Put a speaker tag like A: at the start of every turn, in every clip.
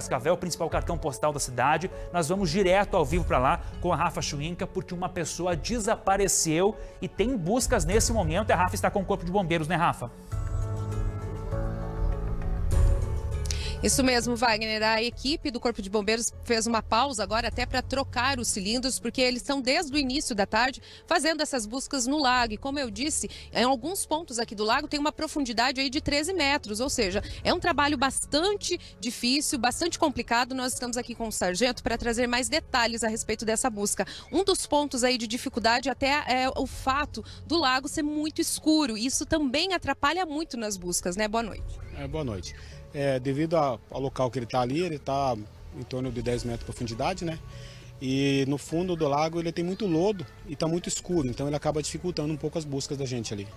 A: Cascavel, o principal cartão postal da cidade. Nós vamos direto ao vivo para lá com a Rafa Schwinka, porque uma pessoa desapareceu e tem buscas nesse momento. A Rafa está com o Corpo de Bombeiros, né, Rafa?
B: Isso mesmo, Wagner. A equipe do Corpo de Bombeiros fez uma pausa agora até para trocar os cilindros, porque eles estão desde o início da tarde fazendo essas buscas no lago. E como eu disse, em alguns pontos aqui do lago tem uma profundidade aí de 13 metros, ou seja, é um trabalho bastante difícil, bastante complicado. Nós estamos aqui com o sargento para trazer mais detalhes a respeito dessa busca. Um dos pontos aí de dificuldade até é o fato do lago ser muito escuro. Isso também atrapalha muito nas buscas, né? Boa noite.
C: Boa noite. Devido ao local que ele está em torno de 10 metros de profundidade, né? E no fundo do lago ele tem muito lodo e está muito escuro, então ele acaba dificultando um pouco as buscas da gente ali.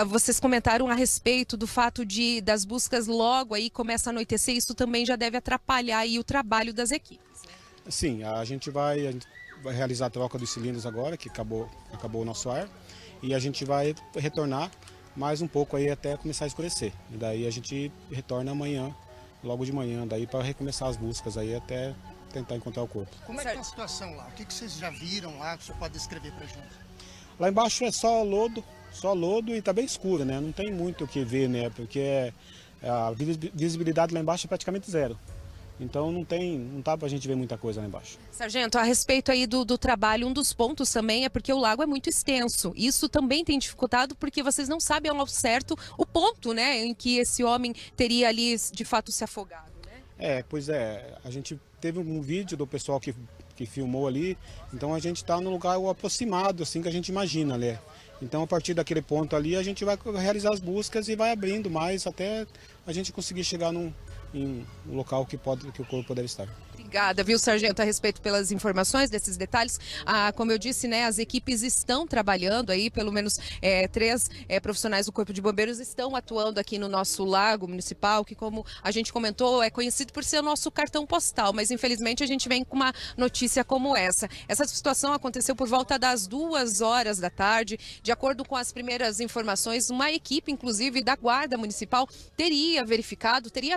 B: Vocês comentaram a respeito do fato das buscas logo aí começa a anoitecer, isso também já deve atrapalhar aí o trabalho das equipes, né?
C: Sim, a gente vai realizar a troca dos cilindros agora, que acabou o nosso ar, e a gente vai retornar mais um pouco aí até começar a escurecer. E daí a gente retorna amanhã, logo de manhã, daí para recomeçar as buscas aí até tentar encontrar o corpo.
D: Como é que está a situação lá? O que vocês já viram lá que você pode descrever para a gente?
C: Lá embaixo é só lodo e está bem escuro, né? Não tem muito o que ver, né? Porque a visibilidade lá embaixo é praticamente zero. Então não dá pra gente ver muita coisa lá embaixo.
B: Sargento, a respeito aí do trabalho, um dos pontos também é porque o lago é muito extenso. Isso também tem dificultado porque vocês não sabem ao certo o ponto, né, em que esse homem teria ali de fato se afogado, né?
C: Pois é. A gente teve um vídeo do pessoal que filmou ali, então a gente está no lugar aproximado, assim, que a gente imagina, né? Então a partir daquele ponto ali a gente vai realizar as buscas e vai abrindo mais até a gente conseguir chegar em um local que o corpo deve estar.
B: Obrigada, viu, sargento, a respeito pelas informações, desses detalhes. Como eu disse, né, as equipes estão trabalhando aí, pelo menos 3 profissionais do Corpo de Bombeiros estão atuando aqui no nosso lago municipal, que como a gente comentou, é conhecido por ser o nosso cartão postal, mas infelizmente a gente vem com uma notícia como essa. Essa situação aconteceu por volta das 2 horas da tarde. De acordo com as primeiras informações, uma equipe, inclusive, da Guarda Municipal teria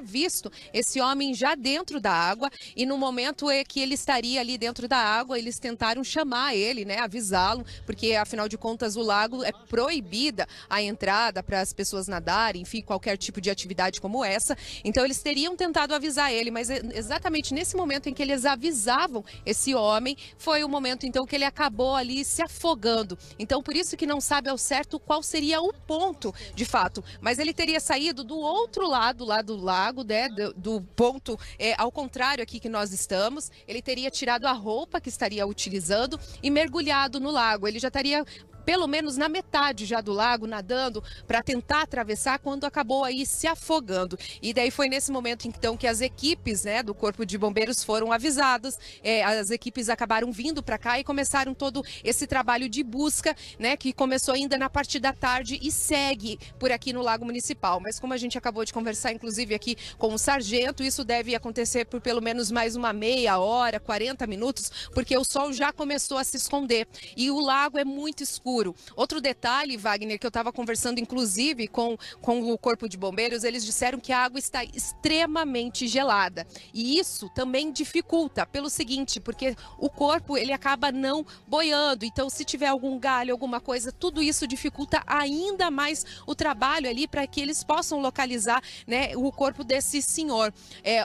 B: visto esse homem já dentro da água e no momento que ele estaria ali dentro da água, eles tentaram chamar ele, né, avisá-lo, porque afinal de contas o lago é proibida a entrada para as pessoas nadarem, enfim, qualquer tipo de atividade como essa. Então eles teriam tentado avisar ele, mas exatamente nesse momento em que eles avisavam esse homem, foi o momento então que ele acabou ali se afogando. Então por isso que não sabe ao certo qual seria o ponto de fato, mas ele teria saído do outro lado lá do lago, né, do ponto ao contrário aqui que nós estamos. Ele teria tirado a roupa que estaria utilizando e mergulhado no lago. Ele já estaria pelo menos na metade já do lago, nadando para tentar atravessar, quando acabou aí se afogando. E daí foi nesse momento então que as equipes, né, do Corpo de Bombeiros foram avisadas, as equipes acabaram vindo para cá e começaram todo esse trabalho de busca, né, que começou ainda na parte da tarde e segue por aqui no Lago Municipal. Mas como a gente acabou de conversar, inclusive aqui com o sargento, isso deve acontecer por pelo menos mais uma meia hora, 40 minutos, porque o sol já começou a se esconder e o lago é muito escuro. Outro detalhe, Wagner, que eu estava conversando inclusive com o Corpo de Bombeiros, eles disseram que a água está extremamente gelada. E isso também dificulta, pelo seguinte, porque o corpo ele acaba não boiando. Então, se tiver algum galho, alguma coisa, tudo isso dificulta ainda mais o trabalho ali para que eles possam localizar, né, o corpo desse senhor.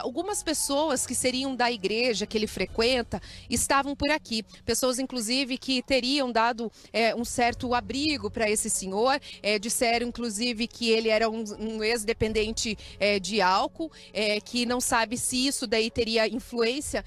B: Algumas pessoas que seriam da igreja que ele frequenta estavam por aqui. Pessoas, inclusive, que teriam dado um certo abrigo para esse senhor, disseram inclusive que ele era um ex-dependente de álcool, que não sabe se isso daí teria influência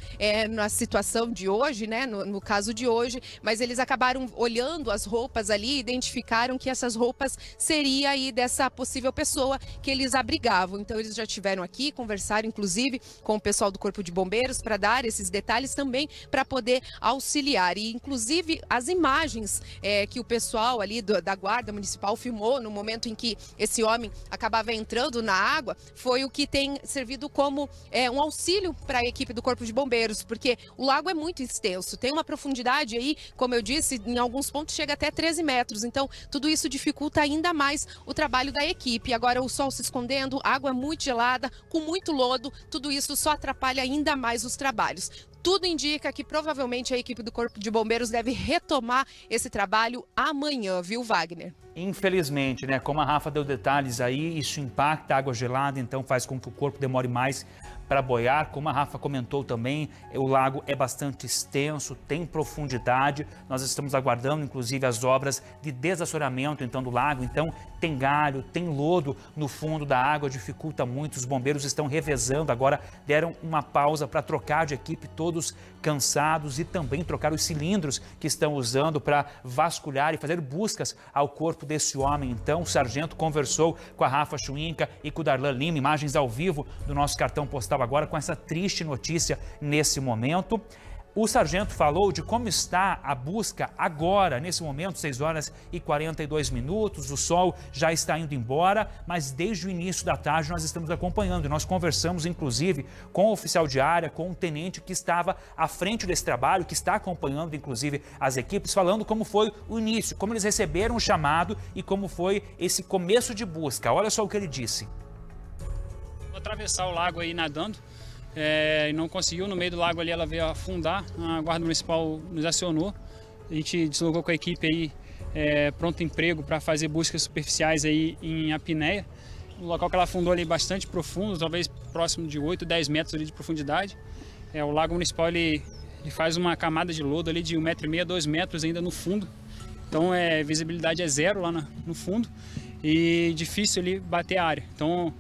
B: na situação de hoje, né, no caso de hoje, mas eles acabaram olhando as roupas ali e identificaram que essas roupas seria aí dessa possível pessoa que eles abrigavam. Então eles já tiveram aqui, conversaram inclusive com o pessoal do Corpo de Bombeiros para dar esses detalhes também para poder auxiliar. E inclusive as imagens que que o pessoal ali da Guarda Municipal filmou no momento em que esse homem acabava entrando na água, foi o que tem servido como um auxílio para a equipe do Corpo de Bombeiros, porque o lago é muito extenso, tem uma profundidade aí, como eu disse, em alguns pontos chega até 13 metros, então tudo isso dificulta ainda mais o trabalho da equipe. Agora o sol se escondendo, água muito gelada, com muito lodo, tudo isso só atrapalha ainda mais os trabalhos. Tudo indica que provavelmente a equipe do Corpo de Bombeiros deve retomar esse trabalho amanhã, viu, Wagner?
A: Infelizmente, né? Como a Rafa deu detalhes aí, isso impacta a água gelada, então faz com que o corpo demore mais para boiar. Como a Rafa comentou também, o lago é bastante extenso, tem profundidade. Nós estamos aguardando, inclusive, as obras de desassoreamento então do lago. Então, tem galho, tem lodo no fundo da água, dificulta muito. Os bombeiros estão revezando agora, deram uma pausa para trocar de equipe, todos cansados, e também trocar os cilindros que estão usando para vasculhar e fazer buscas ao corpo desse homem. Então, o sargento conversou com a Rafa Schwinka e com o Darlan Lima, imagens ao vivo do nosso cartão postal agora com essa triste notícia nesse momento. O sargento falou de como está a busca agora, nesse momento, 6 horas e 42 minutos, o sol já está indo embora, mas desde o início da tarde nós estamos acompanhando e nós conversamos, inclusive, com o oficial de área, com o tenente que estava à frente desse trabalho, que está acompanhando, inclusive, as equipes, falando como foi o início, como eles receberam o chamado e como foi esse começo de busca. Olha só o que ele disse.
E: Vou atravessar o lago aí nadando. E não conseguiu, no meio do lago ali ela veio afundar, a Guarda Municipal nos acionou, a gente deslocou com a equipe aí, pronto emprego para fazer buscas superficiais aí em apneia. O local que ela afundou ali bastante profundo, talvez próximo de 8, 10 metros ali de profundidade. O Lago Municipal ele faz uma camada de lodo ali de 1,5 m, 2 metros ainda no fundo, então visibilidade é zero lá no fundo e difícil ali bater a área. Então,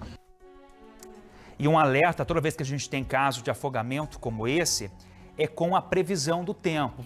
A: e um alerta, toda vez que a gente tem caso de afogamento como esse, é com a previsão do tempo.